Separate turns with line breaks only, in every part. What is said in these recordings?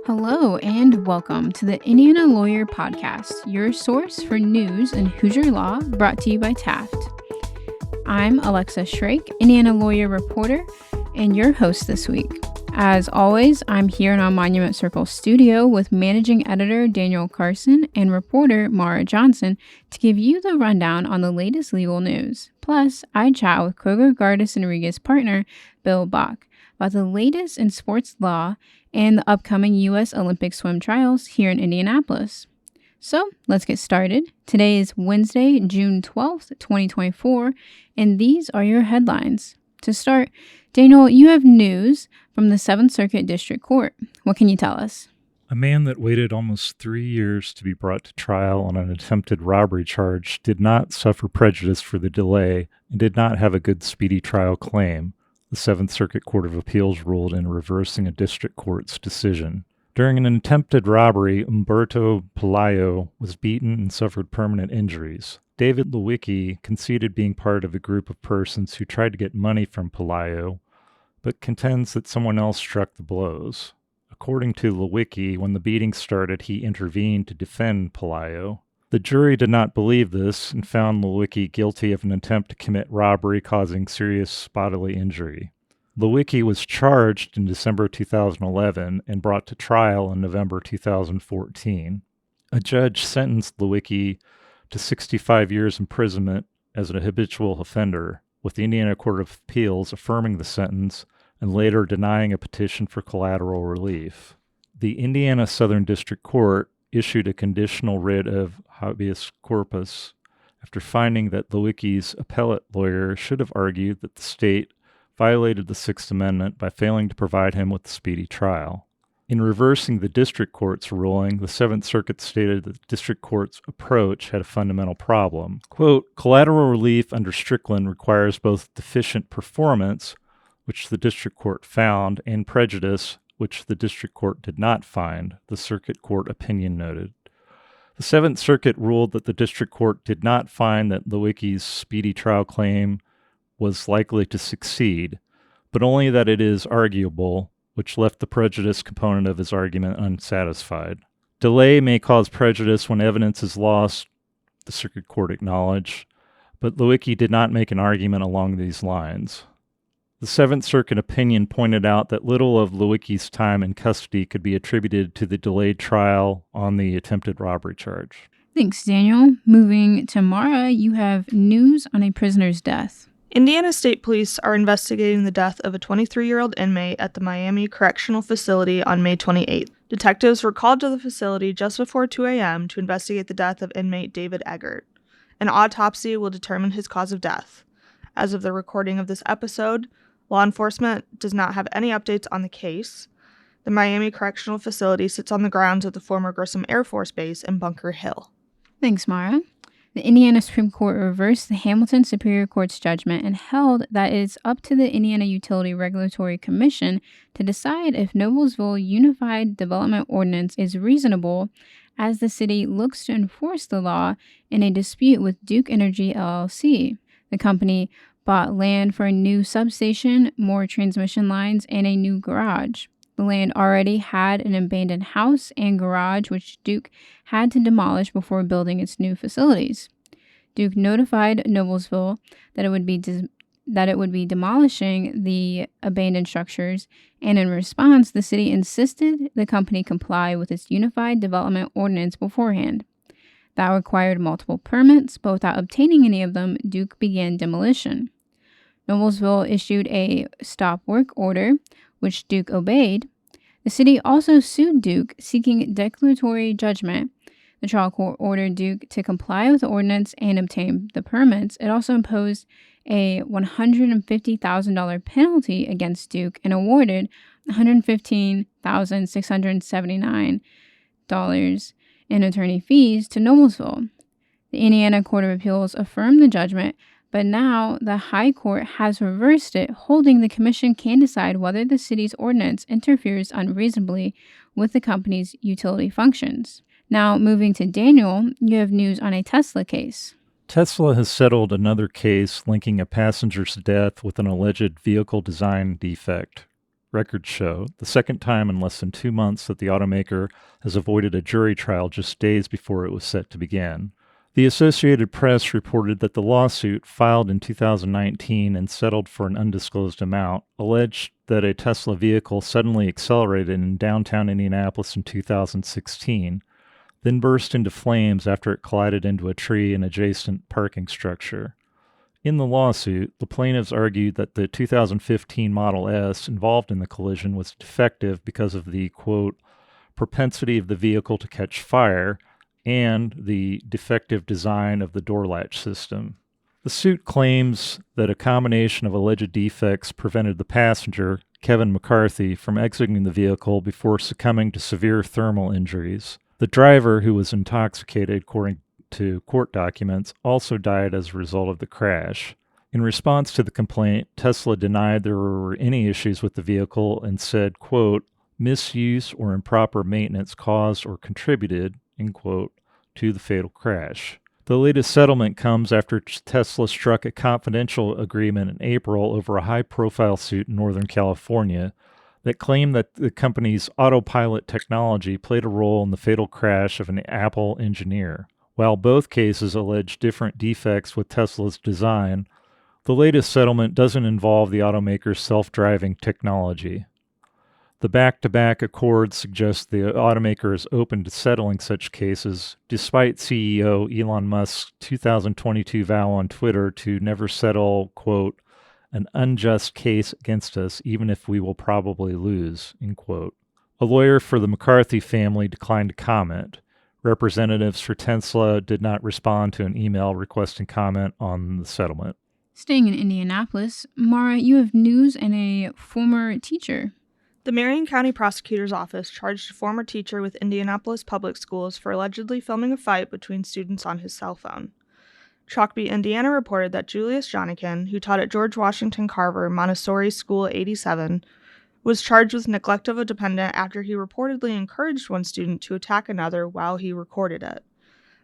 Hello and welcome to the Indiana Lawyer Podcast, your source for news in Hoosier law, brought to you by Taft. I'm Alexa Shrake, Indiana Lawyer reporter, and your host this week. As always, I'm here in our Monument Circle studio with managing editor Daniel Carson and reporter Maura Johnson to give you the rundown on the latest legal news. Plus, I chat with Kroger Gardis and Rega's partner, Bill Bock, about the latest in sports law and the upcoming U.S. Olympic swim trials here in Indianapolis. So, let's get started. Today is Wednesday, June 12th, 2024, and these are your headlines. To start, Daniel, you have news from the 7th Circuit District Court. What can you tell us?
A man that waited almost 3 years to be brought to trial on an attempted robbery charge did not suffer prejudice for the delay and did not have a good speedy trial claim, the 7th Circuit Court of Appeals ruled in reversing a district court's decision. During an attempted robbery, Umberto Pelayo was beaten and suffered permanent injuries. David Lewicki conceded being part of a group of persons who tried to get money from Pelayo, but contends that someone else struck the blows. According to Lewicki, when the beating started, he intervened to defend Pelayo. The jury did not believe this and found Lewicki guilty of an attempt to commit robbery causing serious bodily injury. Lewicki was charged in December 2011 and brought to trial in November 2014. A judge sentenced Lewicki to 65 years imprisonment as an habitual offender, with the Indiana Court of Appeals affirming the sentence and later denying a petition for collateral relief. The Indiana Southern District Court issued a conditional writ of habeas corpus after finding that Lewicki's appellate lawyer should have argued that the state violated the Sixth Amendment by failing to provide him with a speedy trial. In reversing the district court's ruling, the Seventh Circuit stated that the district court's approach had a fundamental problem. Quote, collateral relief under Strickland requires both deficient performance, which the district court found, and prejudice, which the district court did not find, the circuit court opinion noted. The Seventh Circuit ruled that the district court did not find that Lewicki's speedy trial claim was likely to succeed, but only that it is arguable, which left the prejudice component of his argument unsatisfied. Delay may cause prejudice when evidence is lost, the circuit court acknowledged, but Lewicki did not make an argument along these lines. The Seventh Circuit opinion pointed out that little of Lewicki's time in custody could be attributed to the delayed trial on the attempted robbery charge.
Thanks, Daniel. Moving to Maura, you have news on a prisoner's death.
Indiana State Police are investigating the death of a 23-year-old inmate at the Miami Correctional Facility on May 28th. Detectives were called to the facility just before 2 a.m. to investigate the death of inmate David Eggert. An autopsy will determine his cause of death. As of the recording of this episode, law enforcement does not have any updates on the case. The Miami Correctional Facility sits on the grounds of the former Grissom Air Force Base in Bunker Hill.
Thanks, Maura. The Indiana Supreme Court reversed the Hamilton Superior Court's judgment and held that it is up to the Indiana Utility Regulatory Commission to decide if Noblesville Unified Development Ordinance is reasonable as the city looks to enforce the law in a dispute with Duke Energy LLC. The company bought land for a new substation, more transmission lines, and a new garage. The land already had an abandoned house and garage, which Duke had to demolish before building its new facilities. Duke notified Noblesville that it would be demolishing the abandoned structures, and in response, the city insisted the company comply with its Unified Development Ordinance beforehand. That required multiple permits, but without obtaining any of them, Duke began demolition. Noblesville issued a stop work order, which Duke obeyed. The city also sued Duke, seeking declaratory judgment. The trial court ordered Duke to comply with the ordinance and obtain the permits. It also imposed a $150,000 penalty against Duke and awarded $115,679 in attorney fees to Noblesville. The Indiana Court of Appeals affirmed the judgment, but now the High Court has reversed it, holding the commission can decide whether the city's ordinance interferes unreasonably with the company's utility functions. Now, moving to Daniel, you have news on a Tesla case.
Tesla has settled another case linking a passenger's death with an alleged vehicle design defect. records show, the second time in less than 2 months that the automaker has avoided a jury trial just days before it was set to begin. The Associated Press reported that the lawsuit, filed in 2019 and settled for an undisclosed amount, alleged that a Tesla vehicle suddenly accelerated in downtown Indianapolis in 2016, then burst into flames after it collided into a tree and adjacent parking structure. In the lawsuit, the plaintiffs argued that the 2015 Model S involved in the collision was defective because of the, quote, propensity of the vehicle to catch fire and the defective design of the door latch system. The suit claims that a combination of alleged defects prevented the passenger, Kevin McCarthy, from exiting the vehicle before succumbing to severe thermal injuries. The driver, who was intoxicated, according to court documents, also died as a result of the crash. In response to the complaint, Tesla denied there were any issues with the vehicle and said, quote, misuse or improper maintenance caused or contributed, end quote, to the fatal crash. The latest settlement comes after Tesla struck a confidential agreement in April over a high-profile suit in Northern California that claimed that the company's autopilot technology played a role in the fatal crash of an Apple engineer. While both cases allege different defects with Tesla's design, the latest settlement doesn't involve the automaker's self-driving technology. The back-to-back accord suggests the automaker is open to settling such cases, despite CEO Elon Musk's 2022 vow on Twitter to never settle, quote, an unjust case against us, even if we will probably lose, end quote. A lawyer for the McCarthy family declined to comment. Representatives for Tesla did not respond to an email requesting comment on the settlement.
Staying in Indianapolis, Maura, you have news and a former teacher.
The Marion County Prosecutor's Office charged a former teacher with Indianapolis Public Schools for allegedly filming a fight between students on his cell phone. Chalkby, Indiana reported that Julius Jonikin, who taught at George Washington Carver Montessori School 87, was charged with neglect of a dependent after he reportedly encouraged one student to attack another while he recorded it.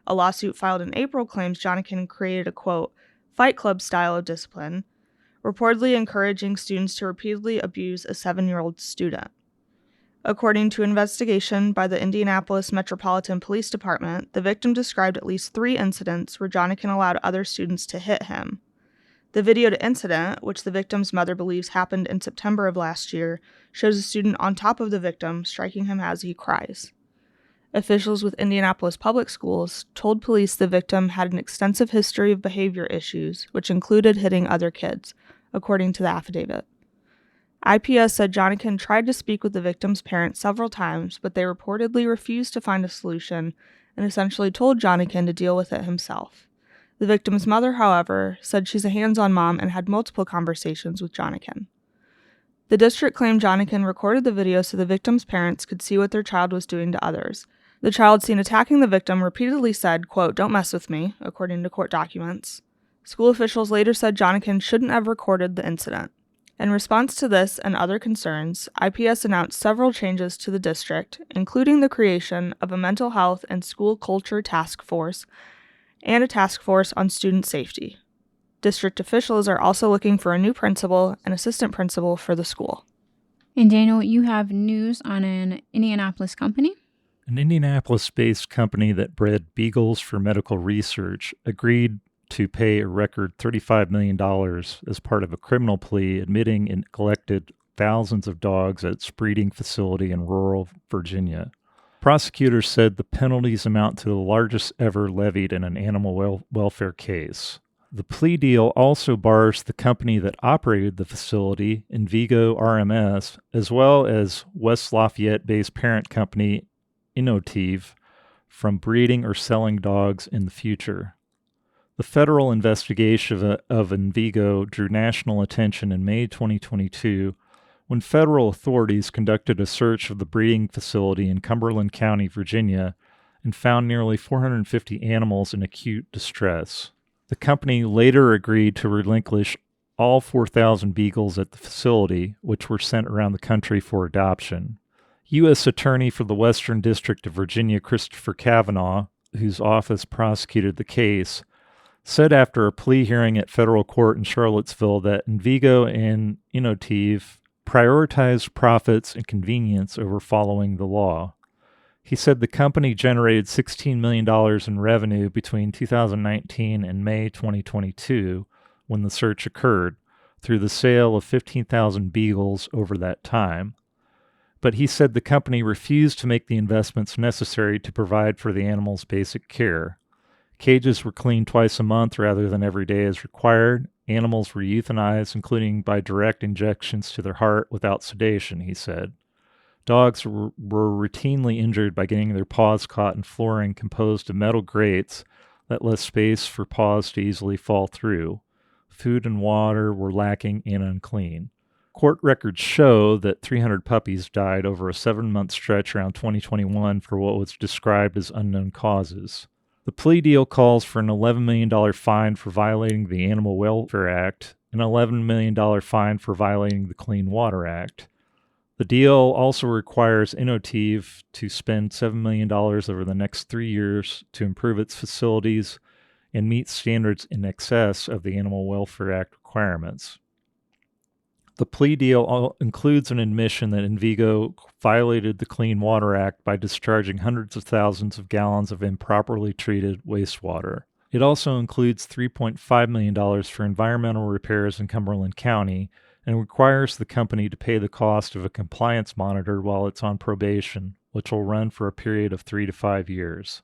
A lawsuit filed in April claims Jonikin created a, quote, fight club style of discipline, reportedly encouraging students to repeatedly abuse a 7-year-old student. According to investigation by the Indianapolis Metropolitan Police Department, the victim described at least 3 incidents where Jonikin allowed other students to hit him. The videoed incident, which the victim's mother believes happened in September of last year, shows a student on top of the victim striking him as he cries. Officials with Indianapolis Public Schools told police the victim had an extensive history of behavior issues, which included hitting other kids, according to the affidavit. IPS said Jonikin tried to speak with the victim's parents several times, but they reportedly refused to find a solution and essentially told Jonikin to deal with it himself. The victim's mother, however, said she's a hands-on mom and had multiple conversations with Jonikin. The district claimed Jonikin recorded the video so the victim's parents could see what their child was doing to others. The child seen attacking the victim repeatedly said, quote, don't mess with me, according to court documents. School officials later said Jonikin shouldn't have recorded the incident. In response to this and other concerns, IPS announced several changes to the district, including the creation of a mental health and school culture task force and a task force on student safety. District officials are also looking for a new principal and assistant principal for the school.
And Daniel, you have news on an Indianapolis company?
An Indianapolis-based company that bred beagles for medical research agreed to pay a record $35 million as part of a criminal plea admitting it collected thousands of dogs at its breeding facility in rural Virginia. Prosecutors said the penalties amount to the largest ever levied in an animal welfare case. The plea deal also bars the company that operated the facility, Envigo RMS, as well as West Lafayette-based parent company Innotive, from breeding or selling dogs in the future. The federal investigation of Envigo drew national attention in May 2022 when federal authorities conducted a search of the breeding facility in Cumberland County, Virginia, and found nearly 450 animals in acute distress. The company later agreed to relinquish all 4,000 beagles at the facility, which were sent around the country for adoption. U.S. Attorney for the Western District of Virginia, Christopher Kavanaugh, whose office prosecuted the case, said after a plea hearing at federal court in Charlottesville that Envigo and Innotive prioritized profits and convenience over following the law. He said the company generated $16 million in revenue between 2019 and May 2022 when the search occurred, through the sale of 15,000 beagles over that time. But he said the company refused to make the investments necessary to provide for the animals' basic care. Cages were cleaned twice a month rather than every day as required. Animals were euthanized, including by direct injections to their heart without sedation, he said. Dogs were routinely injured by getting their paws caught in flooring composed of metal grates that left space for paws to easily fall through. Food and water were lacking and unclean. Court records show that 300 puppies died over a 7-month stretch around 2021 for what was described as unknown causes. The plea deal calls for an $11 million fine for violating the Animal Welfare Act and an $11 million fine for violating the Clean Water Act. The deal also requires Innovative to spend $7 million over the next 3 years to improve its facilities and meet standards in excess of the Animal Welfare Act requirements. The plea deal includes an admission that Envigo violated the Clean Water Act by discharging hundreds of thousands of gallons of improperly treated wastewater. It also includes $3.5 million for environmental repairs in Cumberland County and requires the company to pay the cost of a compliance monitor while it's on probation, which will run for a period of 3 to 5 years.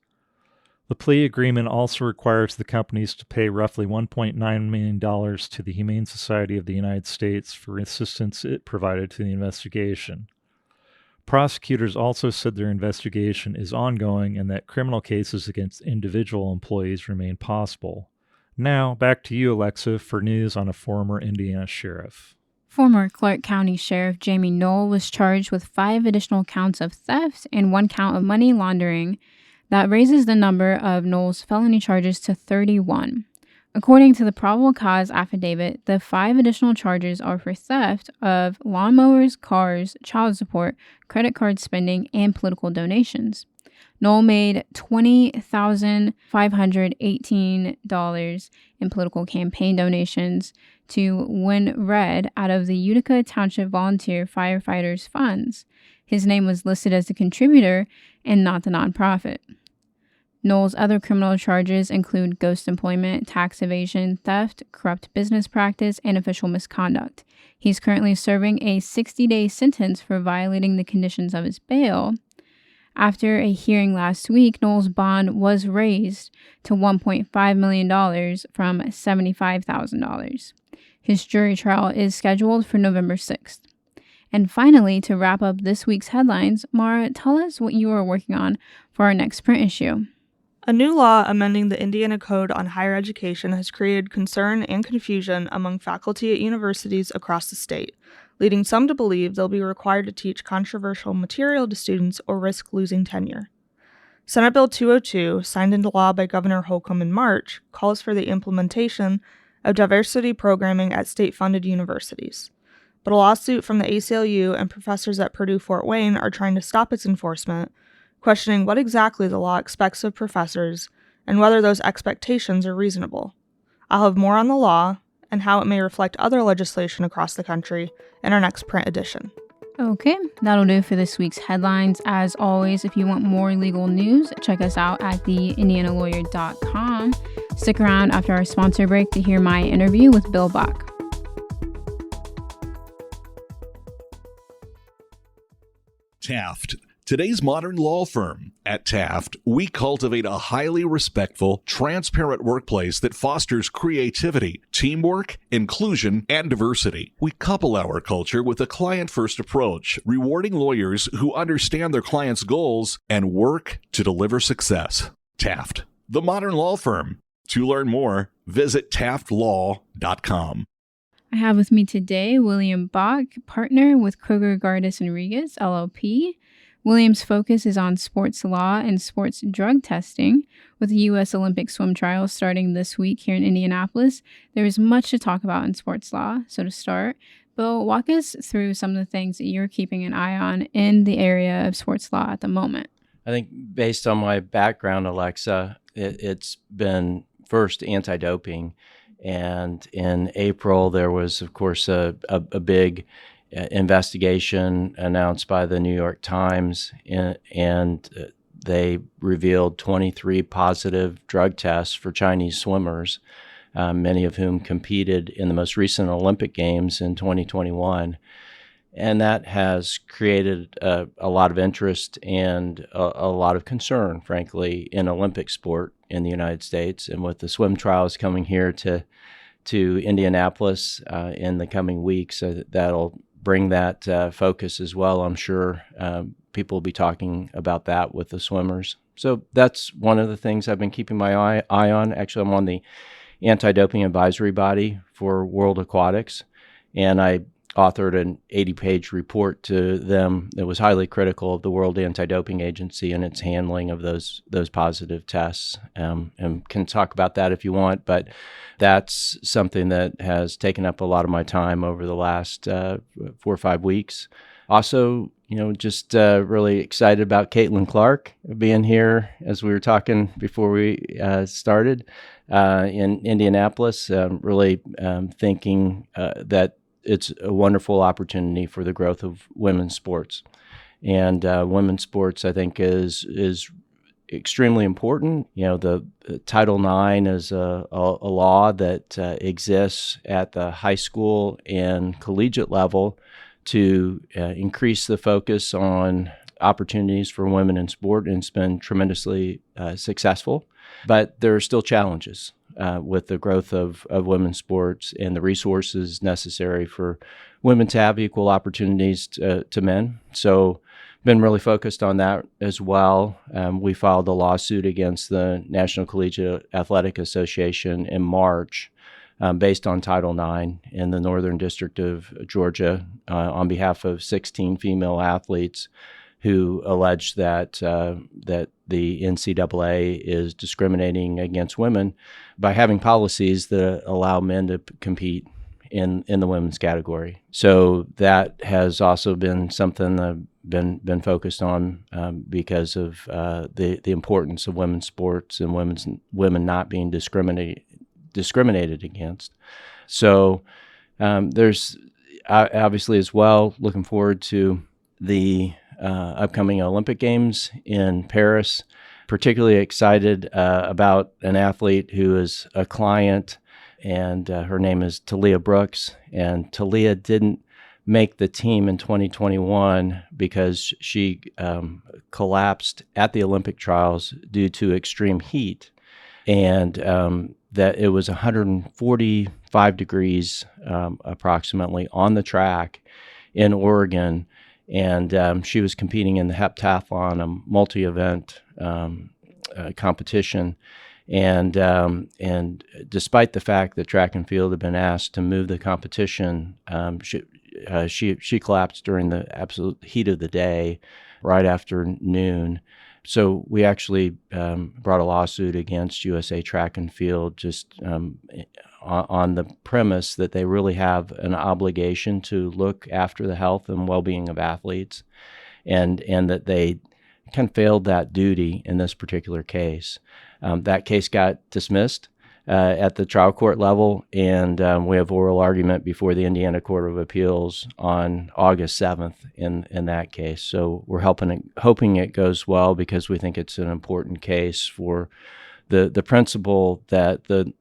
The plea agreement also requires the companies to pay roughly $1.9 million to the Humane Society of the United States for assistance it provided to the investigation. Prosecutors also said their investigation is ongoing and that criminal cases against individual employees remain possible. Now, back to you, Alexa, for news on a former Indiana sheriff.
Former Clark County Sheriff Jamey Noel was charged with 5 additional counts of theft and 1 count of money laundering. That raises the number of Noel's felony charges to 31. According to the probable cause affidavit, the 5 additional charges are for theft of lawnmowers, cars, child support, credit card spending, and political donations. Noel made $20,518 in political campaign donations to Win Red out of the Utica Township Volunteer Firefighters Funds. His name was listed as the contributor and not the nonprofit. Noel's other criminal charges include ghost employment, tax evasion, theft, corrupt business practice, and official misconduct. He's currently serving a 60-day sentence for violating the conditions of his bail. After a hearing last week, Noel's bond was raised to $1.5 million from $75,000. His jury trial is scheduled for November 6th. And finally, to wrap up this week's headlines, Maura, tell us what you are working on for our next print issue.
A new law amending the Indiana Code on Higher Education has created concern and confusion among faculty at universities across the state, leading some to believe they'll be required to teach controversial material to students or risk losing tenure. Senate Bill 202, signed into law by Governor Holcomb in March, calls for the implementation of diversity programming at state-funded universities. But a lawsuit from the ACLU and professors at Purdue-Fort Wayne are trying to stop its enforcement, questioning what exactly the law expects of professors and whether those expectations are reasonable. I'll have more on the law and how it may reflect other legislation across the country in our next print edition.
Okay, that'll do for this week's headlines. As always, if you want more legal news, check us out at theindianalawyer.com. Stick around after our sponsor break to hear my interview with Bill Bock.
Taft, today's modern law firm. At Taft, we cultivate a highly respectful, transparent workplace that fosters creativity, teamwork, inclusion, and diversity. We couple our culture with a client-first approach, rewarding lawyers who understand their clients' goals and work to deliver success. Taft, the modern law firm. To learn more, visit taftlaw.com.
I have with me today William Bock, partner with Kroger Gardis and Regas, LLP. William's focus is on sports law and sports drug testing. With the U.S. Olympic swim trials starting this week here in Indianapolis, there is much to talk about in sports law. So to start, Bill, walk us through some of the things that you're keeping an eye on in the area of sports law at the moment.
I think based on my background, Alexa, it's been first anti-doping. And in April, there was, of course, a big investigation announced by the New York Times, and they revealed 23 positive drug tests for Chinese swimmers, many of whom competed in the most recent Olympic Games in 2021. And that has created a lot of interest and a lot of concern, frankly, in Olympic sport in the United States. And with the swim trials coming here to Indianapolis in the coming weeks, that'll bring that focus as well. I'm sure people will be talking about that with the swimmers. So that's one of the things I've been keeping my eye on. Actually, I'm on the anti-doping advisory body for World Aquatics, and I authored an 80-page report to them that was highly critical of the World Anti-Doping Agency and its handling of those positive tests. And can talk about that if you want, but that's something that has taken up a lot of my time over the last 4 or 5 weeks. Also, just really excited about Caitlin Clark being here, as we were talking before we started in Indianapolis. Really thinking that it's a wonderful opportunity for the growth of women's sports. And women's sports, I think, is extremely important. The Title IX is a law that exists at the high school and collegiate level to increase the focus on opportunities for women in sport, and it's been tremendously successful. But there are still challenges with the growth of women's sports and the resources necessary for women to have equal opportunities to men. So been really focused on that as well. We filed a lawsuit against the National Collegiate Athletic Association in March based on Title IX in the Northern District of Georgia on behalf of 16 female athletes who alleged that the NCAA is discriminating against women by having policies that allow men to compete in the women's category. So that has also been something I've been focused on because of the importance of women's sports and women not being discriminated against. So there's obviously as well looking forward to the upcoming Olympic Games in Paris. Particularly excited about an athlete who is a client, and her name is Talia Brooks. And Talia didn't make the team in 2021 because she collapsed at the Olympic trials due to extreme heat, and that it was 145 degrees approximately on the track in Oregon. And she was competing in the heptathlon, a multi-event competition. And despite the fact that track and field had been asked to move the competition, she collapsed during the absolute heat of the day, right after noon. So we actually brought a lawsuit against USA Track and Field just on the premise that they really have an obligation to look after the health and well-being of athletes, and that they kind of failed that duty in this particular case. That case got dismissed at the trial court level, and we have oral argument before the Indiana Court of Appeals on August 7th in that case. So we're hoping it goes well, because we think it's an important case for the principle that the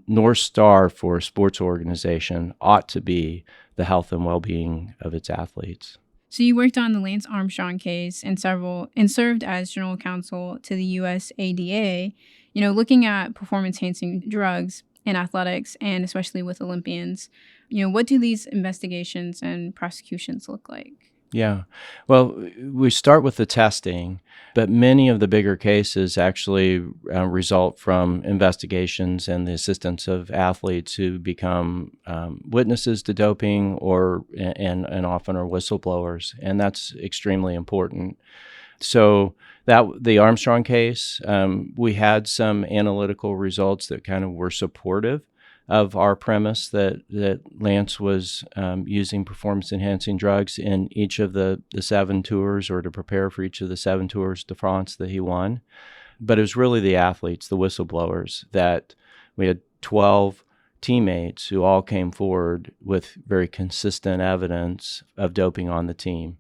North Star for a sports organization ought to be the health and well-being of its athletes.
So you worked on the Lance Armstrong case and served as general counsel to the USADA, looking at performance-enhancing drugs in athletics, and especially with Olympians. What do these investigations and prosecutions look like?
Yeah. Well, we start with the testing, but many of the bigger cases actually result from investigations and the assistance of athletes who become witnesses to doping and often are whistleblowers, and that's extremely important. So the Armstrong case, we had some analytical results that kind of were supportive of our premise that Lance was using performance-enhancing drugs in each of the 7 tours, or to prepare for each of the 7 Tours de France that he won. But it was really the athletes, the whistleblowers, that we had 12 teammates who all came forward with very consistent evidence of doping on the team.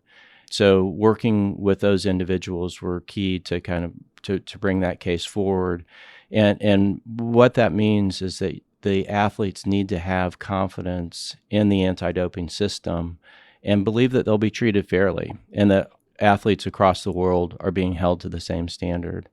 So working with those individuals were key to kind of to bring that case forward. And what that means is that the athletes need to have confidence in the anti-doping system and believe that they'll be treated fairly and that athletes across the world are being held to the same standard.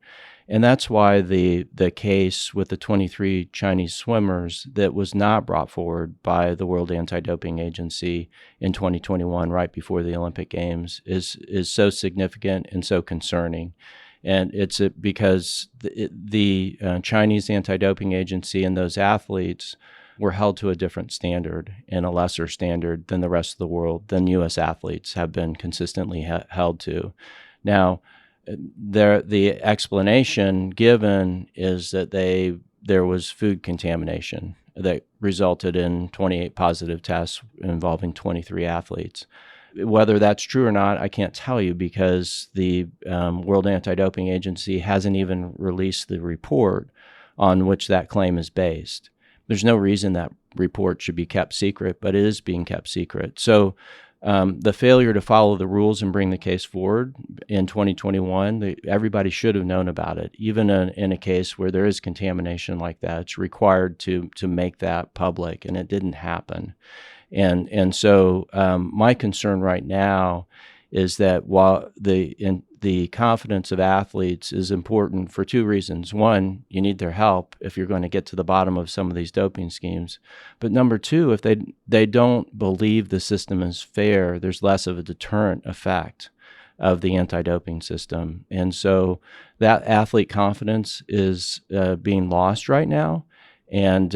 And that's why the case with the 23 Chinese swimmers that was not brought forward by the World Anti-Doping Agency in 2021, right before the Olympic Games, is so significant and so concerning. And it's because the Chinese Anti-Doping Agency and those athletes were held to a different standard and a lesser standard than the rest of the world, than U.S. athletes have been consistently held to. Now, the explanation given is that there was food contamination that resulted in 28 positive tests involving 23 athletes. Whether that's true or not, I can't tell you because the World Anti-Doping Agency hasn't even released the report on which that claim is based. There's no reason that report should be kept secret, but it is being kept secret. So the failure to follow the rules and bring the case forward in 2021, everybody should have known about it. Even in a case where there is contamination like that, it's required to make that public, and it didn't happen. And so my concern right now is that while the confidence of athletes is important for two reasons. One, you need their help if you're going to get to the bottom of some of these doping schemes. But number two, if they don't believe the system is fair, there's less of a deterrent effect of the anti-doping system. And so that athlete confidence is being lost right now. And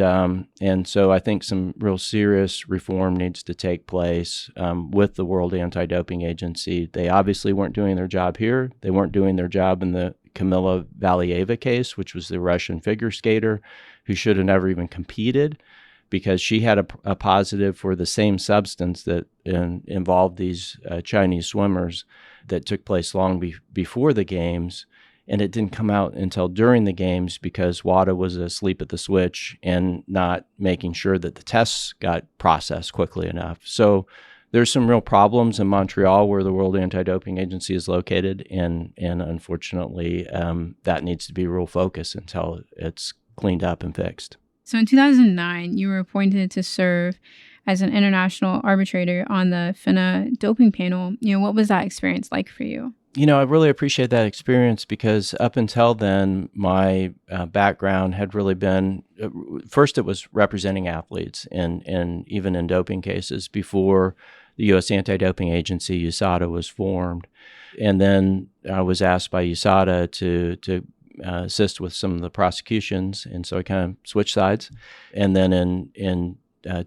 so I think some real serious reform needs to take place with the World Anti-Doping Agency. They obviously weren't doing their job here. They weren't doing their job in the Kamila Valieva case, which was the Russian figure skater who should have never even competed because she had a positive for the same substance that involved these Chinese swimmers that took place long before the games. And it didn't come out until during the games because WADA was asleep at the switch and not making sure that the tests got processed quickly enough. So there's some real problems in Montreal where the World Anti-Doping Agency is located. And unfortunately, that needs to be real focused until it's cleaned up and fixed.
So in 2009, you were appointed to serve as an international arbitrator on the FINA doping panel. What was that experience like for you?
I really appreciate that experience because up until then, my background had really been, first it was representing athletes and even in doping cases before the U.S. Anti-Doping Agency, USADA, was formed. And then I was asked by USADA to assist with some of the prosecutions, and so I kind of switched sides. And then in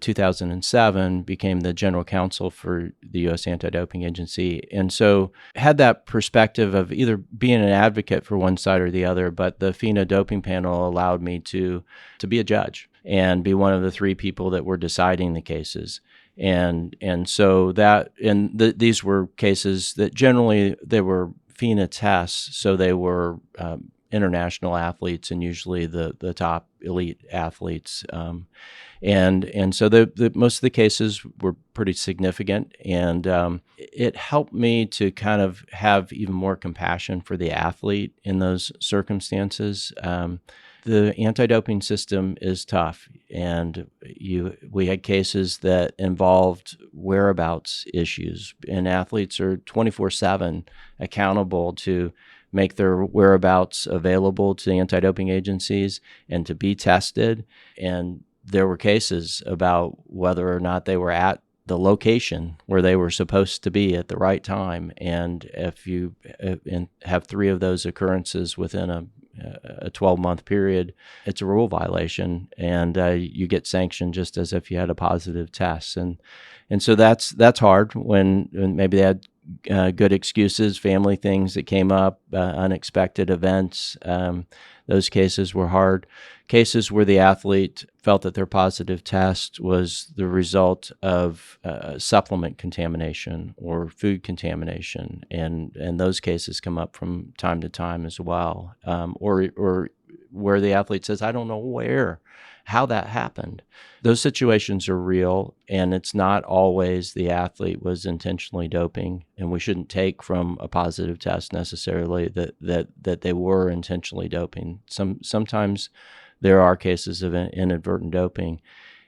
2007 became the general counsel for the U.S. Anti-Doping Agency. And so had that perspective of either being an advocate for one side or the other, but the FINA doping panel allowed me to be a judge and be one of the three people that were deciding the cases. And so these were cases that generally they were FINA tests, so they were international athletes and usually the top elite athletes. And so the most of the cases were pretty significant, and it helped me to kind of have even more compassion for the athlete in those circumstances. The anti-doping system is tough, and we had cases that involved whereabouts issues, and athletes are 24/7 accountable to make their whereabouts available to the anti-doping agencies and to be tested. And there were cases about whether or not they were at the location where they were supposed to be at the right time. And if you have three of those occurrences within a 12-month period, it's a rule violation, and you get sanctioned just as if you had a positive test. And so that's hard when maybe they had good excuses, family things that came up, unexpected events. Those cases were hard. Cases where the athlete felt that their positive test was the result of supplement contamination or food contamination, and those cases come up from time to time as well. Or where the athlete says, I don't know how that happened. Those situations are real, and it's not always the athlete was intentionally doping, and we shouldn't take from a positive test necessarily that they were intentionally doping. Sometimes there are cases of inadvertent doping,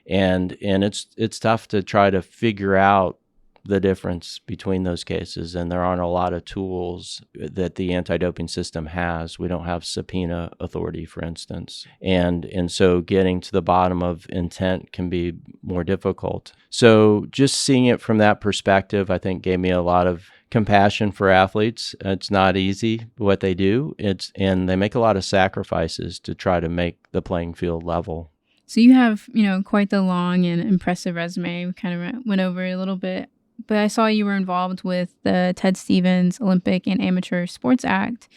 and it's tough to try to figure out the difference between those cases, and there aren't a lot of tools that the anti-doping system has. We don't have subpoena authority, for instance, and so getting to the bottom of intent can be more difficult. So just seeing it from that perspective, I think, gave me a lot of compassion for athletes. It's not easy what they do. And they make a lot of sacrifices to try to make the playing field level.
So you have, quite the long and impressive resume. We kind of went over it a little bit. But I saw you were involved with the Ted Stevens Olympic and Amateur Sports Act.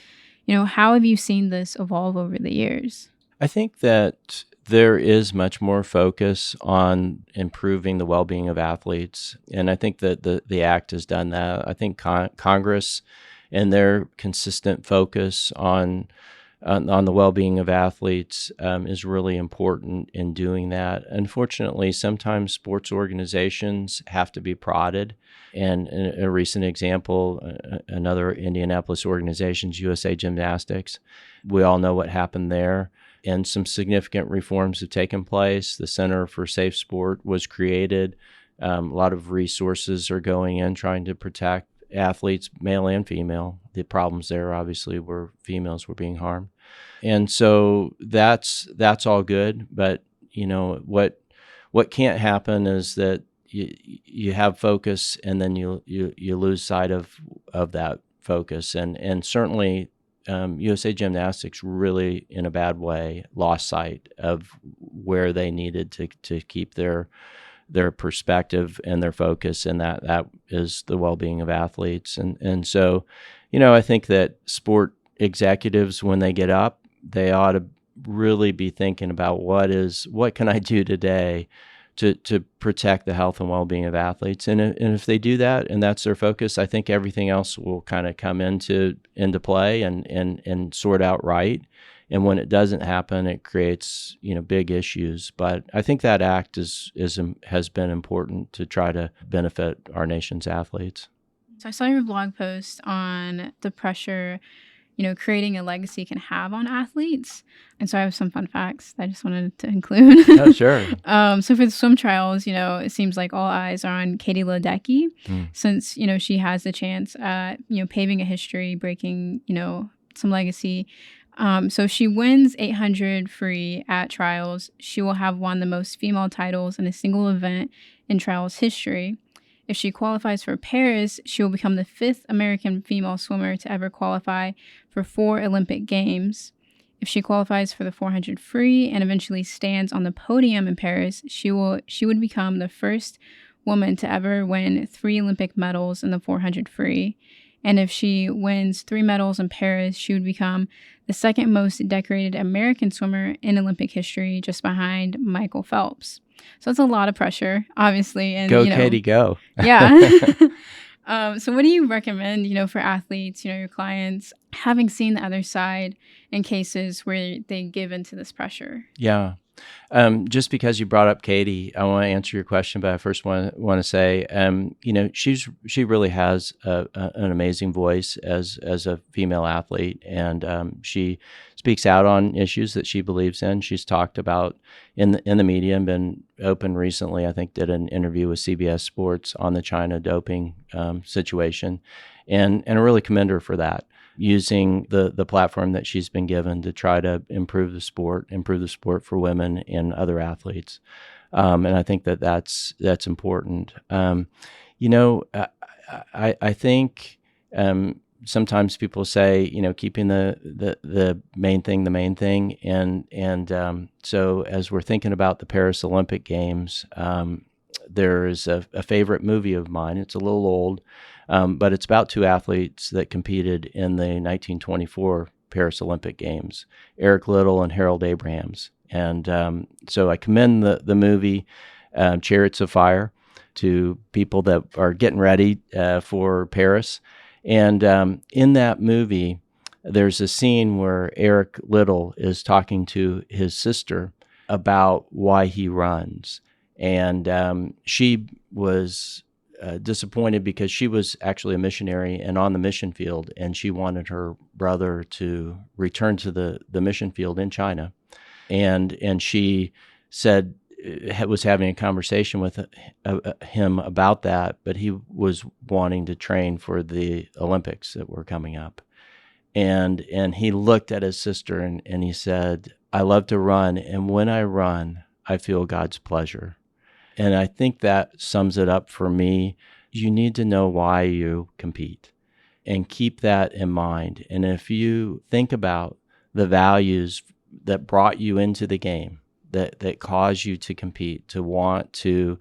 How have you seen this evolve over the years?
I think that there is much more focus on improving the well-being of athletes, and I think that the act has done that. I think Congress and their consistent focus on the well-being of athletes is really important in doing that. Unfortunately, sometimes sports organizations have to be prodded. And a recent example, another Indianapolis organization, USA Gymnastics. We all know what happened there. And some significant reforms have taken place. The Center for Safe Sport was created. A lot of resources are going in trying to protect athletes, male and female. The problems there obviously were females were being harmed. And so that's all good. But, what can't happen is that you have focus and then you lose sight of that focus. And certainly USA Gymnastics really, in a bad way, lost sight of where they needed to keep their perspective and their focus, and that is the well-being of athletes. And so, I think that sport executives, when they get up, they ought to really be thinking about what can I do today to protect the health and well-being of athletes. And if they do that and that's their focus, I think everything else will kind of come into play and sort out right. And when it doesn't happen, it creates, big issues. But I think that act has been important to try to benefit our nation's athletes.
So I saw your blog post on the pressure, creating a legacy can have on athletes. And so I have some fun facts that I just wanted to include.
Oh, sure.
So for the swim trials, it seems like all eyes are on Katie Ledecky, since, she has the chance at, paving a history, breaking, some legacy. So if she wins 800 free at trials, she will have won the most female titles in a single event in trials history. If she qualifies for Paris, she will become the 5th American female swimmer to ever qualify for 4 Olympic Games. If she qualifies for the 400 free and eventually stands on the podium in Paris, she would become the first woman to ever win 3 Olympic medals in the 400 free. And if she wins 3 medals in Paris, she would become the second most decorated American swimmer in Olympic history, just behind Michael Phelps. So it's a lot of pressure, obviously. And
go, Katie, go.
Yeah. So what do you recommend, for athletes, your clients, having seen the other side in cases where they give into this pressure?
Yeah. Just because you brought up Katie, I want to answer your question, but I first want to say, she really has an amazing voice as a female athlete, and she speaks out on issues that she believes in. She's talked about in the media and been open recently. I think did an interview with CBS Sports on the China doping situation, and I really commend her for that, using the platform that she's been given to try to improve the sport for women and other athletes. And I think that's important. I think sometimes people say, keeping the main thing the main thing. And so as we're thinking about the Paris Olympic Games, there is a favorite movie of mine. It's a little old, but it's about 2 athletes that competed in the 1924 Paris Olympic Games, Eric Liddell and Harold Abrahams. And so I commend the movie Chariots of Fire to people that are getting ready for Paris. And in that movie, there's a scene where Eric Little is talking to his sister about why he runs. And she was disappointed because she was actually a missionary and on the mission field, and she wanted her brother to return to the mission field in China. And she said, was having a conversation with him about that, but he was wanting to train for the Olympics that were coming up. And he looked at his sister and he said, I love to run, and when I run, I feel God's pleasure. And I think that sums it up for me. You need to know why you compete and keep that in mind. And if you think about the values that brought you into the game, that cause you to compete, to want to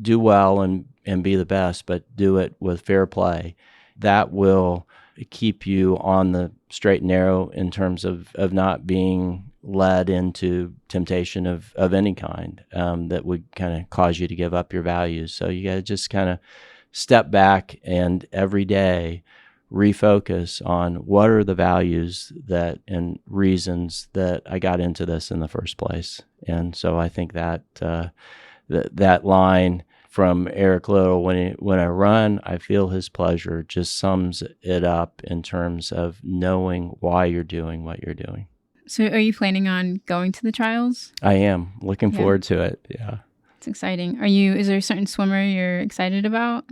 do well and be the best, but do it with fair play, that will keep you on the straight and narrow in terms of not being led into temptation of any kind that would kind of cause you to give up your values. So you got to just kind of step back and every day refocus on what are the values that and reasons that I got into this in the first place. And so I think that that line from Eric Little, when I run, I feel his pleasure, just sums it up in terms of knowing why you're doing what you're doing.
So are you planning on going to the trials?
I am looking forward to it. Yeah.
It's exciting. Is there a certain swimmer you're excited about?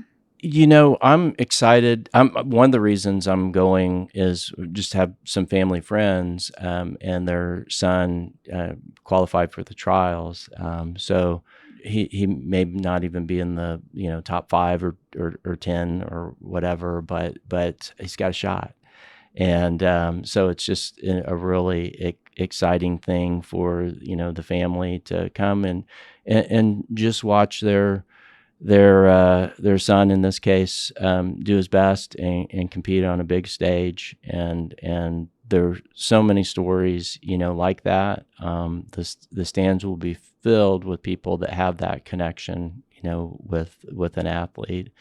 I'm excited. One of the reasons I'm going is just have some family friends, and their son qualified for the trials. So he may not even be in the top 5 or 10 or whatever, but he's got a shot. And so it's just a really exciting thing for the family to come and just watch their son in this case do his best and compete on a big stage, and there's so many stories like that. The stands will be filled with people that have that connection with an athlete,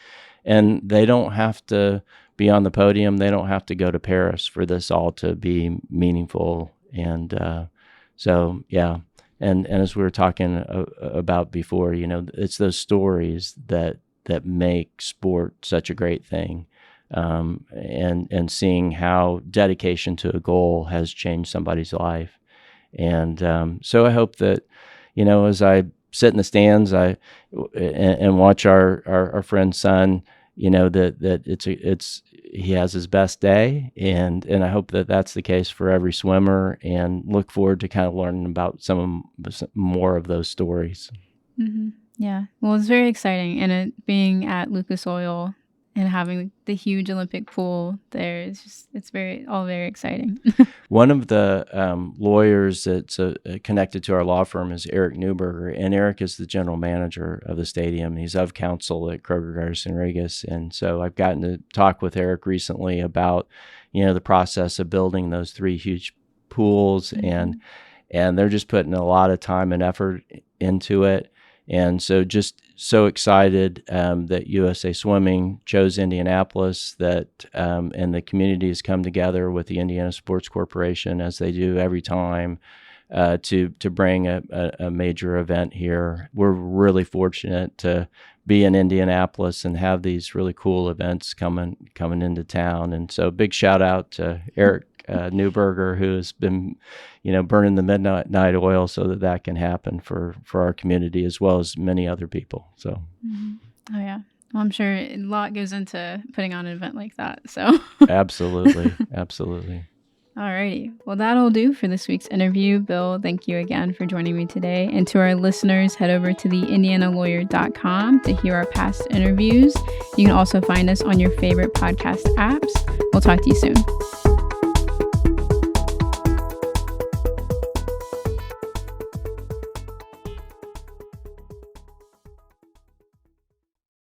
and they don't have to be on the podium. They don't have to go to Paris for this all to be meaningful. And so yeah. And as we were talking about before, it's those stories that make sport such a great thing, and seeing how dedication to a goal has changed somebody's life. And so I hope that, as I sit in the stands, and watch our friend's son, that he has his best day, and I hope that that's the case for every swimmer, and look forward to kind of learning about some more of those stories.
Mm-hmm. Yeah, well, it's very exciting, and being at Lucas Oil and having the huge Olympic pool there, it's all very exciting.
One of the lawyers that's connected to our law firm is Eric Neuberger, and Eric is the general manager of the stadium. He's of counsel at Kroger Garrison Regis, and so I've gotten to talk with Eric recently about the process of building those 3 huge pools, mm-hmm. and they're just putting a lot of time and effort into it. And so just so excited that USA Swimming chose Indianapolis, and the community has come together with the Indiana Sports Corporation, as they do every time, to bring a major event here. We're really fortunate to be in Indianapolis and have these really cool events coming into town. And so big shout out to Eric Neuberger, who has been, burning the midnight oil so that can happen for our community as well as many other people. So,
oh yeah, well, I'm sure a lot goes into putting on an event like that. So,
absolutely.
Alrighty, well, that'll do for this week's interview. Bill, thank you again for joining me today. And to our listeners, head over to theindianalawyer.com to hear our past interviews. You can also find us on your favorite podcast apps. We'll talk to you soon.